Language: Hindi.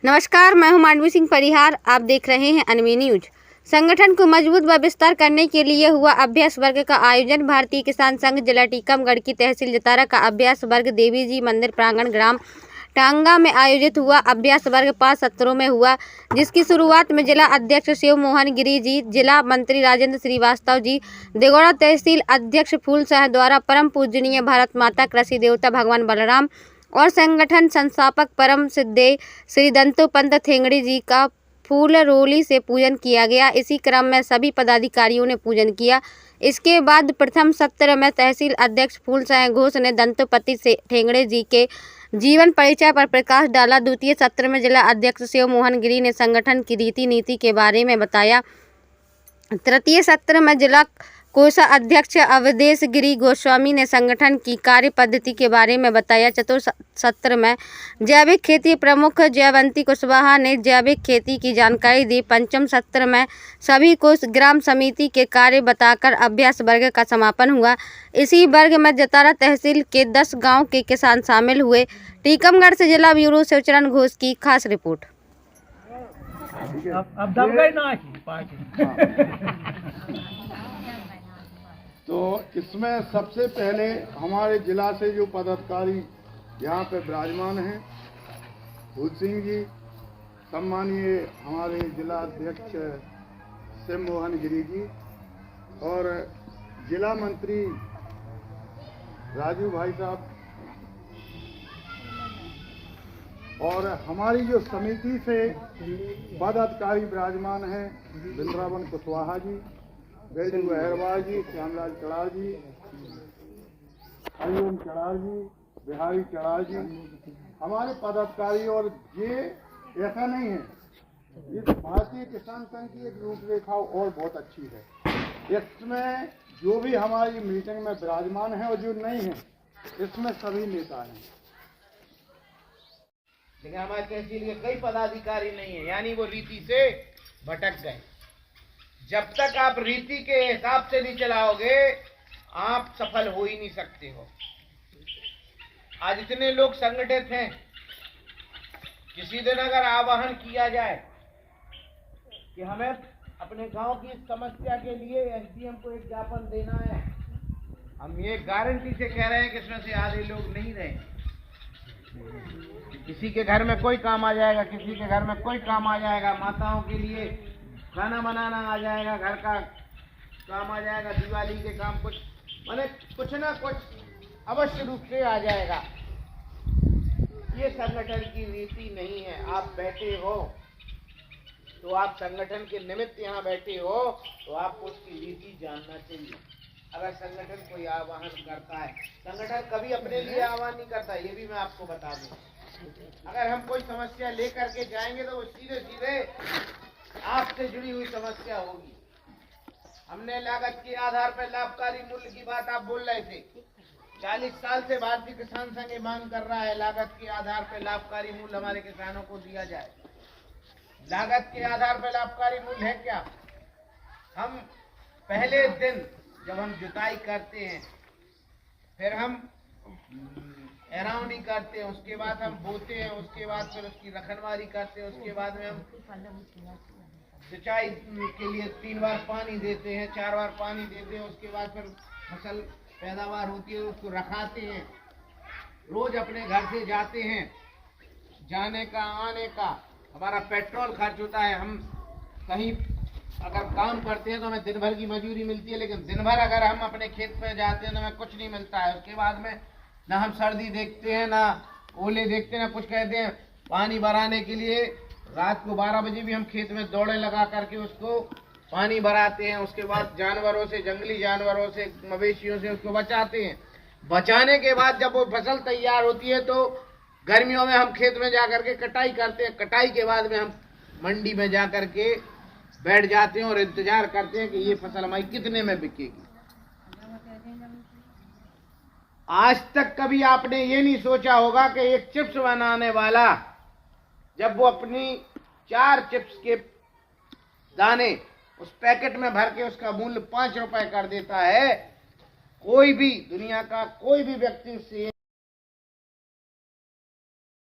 नमस्कार, मैं हूं मांडवी सिंह परिहार। आप देख रहे हैं अनवी न्यूज। संगठन को मजबूत व विस्तार करने के लिए हुआ अभ्यास वर्ग का आयोजन। भारतीय किसान संघ जिला टीकमगढ़ की तहसील जतारा का अभ्यास वर्ग देवी जी मंदिर प्रांगण ग्राम टांगा में आयोजित हुआ। अभ्यास वर्ग 5 सत्रों में हुआ, जिसकी शुरुआत में जिला अध्यक्ष शिव मोहन गिरी जी, जिला मंत्री राजेंद्र श्रीवास्तव जी, देगौड़ा तहसील अध्यक्ष फूल शाह द्वारा परम पूजनीय भारत माता, कृषि देवता भगवान बलराम और संगठन संस्थापक परम सिद्धे श्री दंतोपंत थेंगड़ी जी का फूल रोली से पूजन किया गया। इसी क्रम में सभी पदाधिकारियों ने पूजन किया। इसके बाद प्रथम सत्र में तहसील अध्यक्ष फूल शाह घोष ने दंतोपति से थेंगड़े जी के जीवन परिचय पर प्रकाश डाला। द्वितीय सत्र में जिला अध्यक्ष शिव मोहन गिरी ने संगठन की रीति नीति के बारे में बताया। तृतीय सत्र में जिला कोषाध्यक्ष अवधेश गिरी गोस्वामी ने संगठन की कार्य पद्धति के बारे में बताया। चतुर्थ सत्र में जैविक खेती प्रमुख जयवंती कुशवाहा ने जैविक खेती की जानकारी दी। पंचम सत्र में सभी को ग्राम समिति के कार्य बताकर अभ्यास वर्ग का समापन हुआ। इसी वर्ग में जतारा तहसील के 10 गांव के किसान शामिल हुए। टीकमगढ़ से जिला ब्यूरो शिवचरण घोष की खास रिपोर्ट। अब दब गए ना तो इसमें सबसे पहले हमारे जिला से जो पदाधिकारी यहाँ पे विराजमान हैं, फूल सिंह जी, सम्मानीय हमारे जिला अध्यक्ष शिव मोहन गिरी जी और जिला मंत्री राजू भाई साहब और हमारी जो समिति से पदाधिकारी विराजमान हैं, वृंदावन कुशवाहा जी, बेजू अहरवाल जी, श्यामलाल चढ़ार जी, हरिओम चढ़ार जी, बिहारी चढ़ार जी, हमारे पदाधिकारी। और ये ऐसा नहीं है, इस भारतीय किसान संघ की एक रूपरेखा और बहुत अच्छी है। इसमें जो भी हमारी मीटिंग में विराजमान है और जो नहीं है, इसमें सभी नेता हैं। लेकिन हमारे तहसील के कई पदाधिकारी नहीं है, यानी वो रीति से भटक गए। जब तक आप रीति के हिसाब से नहीं चलाओगे, आप सफल हो ही नहीं सकते हो। आज इतने लोग संगठित हैं, किसी दिन अगर आह्वान किया जाए कि हमें अपने गांव की समस्या के लिए एसडीएम को एक ज्ञापन देना है, हम ये गारंटी से कह रहे हैं कि इसमें से आधे लोग नहीं रहे। किसी के घर में कोई काम आ जाएगा, किसी के घर में कोई काम आ जाएगा, माताओं के लिए खाना बनाना आ जाएगा, घर का काम आ जाएगा, दिवाली के काम कुछ ना कुछ अवश्य रूप से आ जाएगा। ये संगठन की रीति नहीं है। आप बैठे हो तो आप संगठन के निमित्त यहाँ बैठे हो तो आपको उसकी रीति जानना चाहिए। अगर संगठन कोई आह्वान करता है, संगठन कभी अपने लिए आह्वान नहीं करता, ये भी मैं आपको बता दूं। अगर हम कोई समस्या लेकर के जाएंगे तो वो सीधे सीधे आपसे जुड़ी हुई समस्या होगी। हमने लागत के आधार पर लाभकारी मूल्य की बात आप बोल रहे थे। 40 साल से भारतीय किसान संघ मांग कर रहा है, लागत के आधार पर लाभकारी मूल्य हमारे किसानों को दिया जाए। लागत के आधार पर लाभकारी मूल्य है क्या? हम पहले दिन जब हम जुताई करते हैं, फिर हम एराउंडी करते हैं, उसके बाद हम बोते हैं, उसके बाद फिर उसकी रखनवारी करते हैं, उसके बाद में हम सिंचाई के लिए 3 बार पानी देते हैं, 4 बार पानी देते हैं, उसके बाद फिर फसल पैदावार होती है, उसको रखाते हैं। रोज अपने घर से जाते हैं, जाने का आने का हमारा पेट्रोल खर्च होता है। हम कहीं अगर काम करते हैं तो हमें दिन भर की मजदूरी मिलती है, लेकिन दिन भर अगर हम अपने खेत पे जाते हैं तो हमें कुछ नहीं मिलता है। उसके बाद में ना हम सर्दी देखते हैं, ना ओले देखते हैं, ना कुछ कहते हैं। पानी भराने के लिए रात को 12 बजे भी हम खेत में दौड़े लगा करके उसको पानी भराते हैं। उसके बाद जानवरों से, जंगली जानवरों से, मवेशियों से उसको बचाते हैं। बचाने के बाद जब वो फसल तैयार होती है तो गर्मियों में हम खेत में जा करके कटाई करते हैं। कटाई के बाद में हम मंडी में जा करके बैठ जाते हैं और इंतजार करते हैं कि ये फसल हमारी कितने में बिकेगी। आज तक कभी आपने ये नहीं सोचा होगा कि एक चिप्स बनाने वाला जब वो अपनी 4 चिप्स के दाने उस पैकेट में भर के उसका मूल्य 5 रुपए कर देता है, कोई भी दुनिया का कोई भी व्यक्ति उससे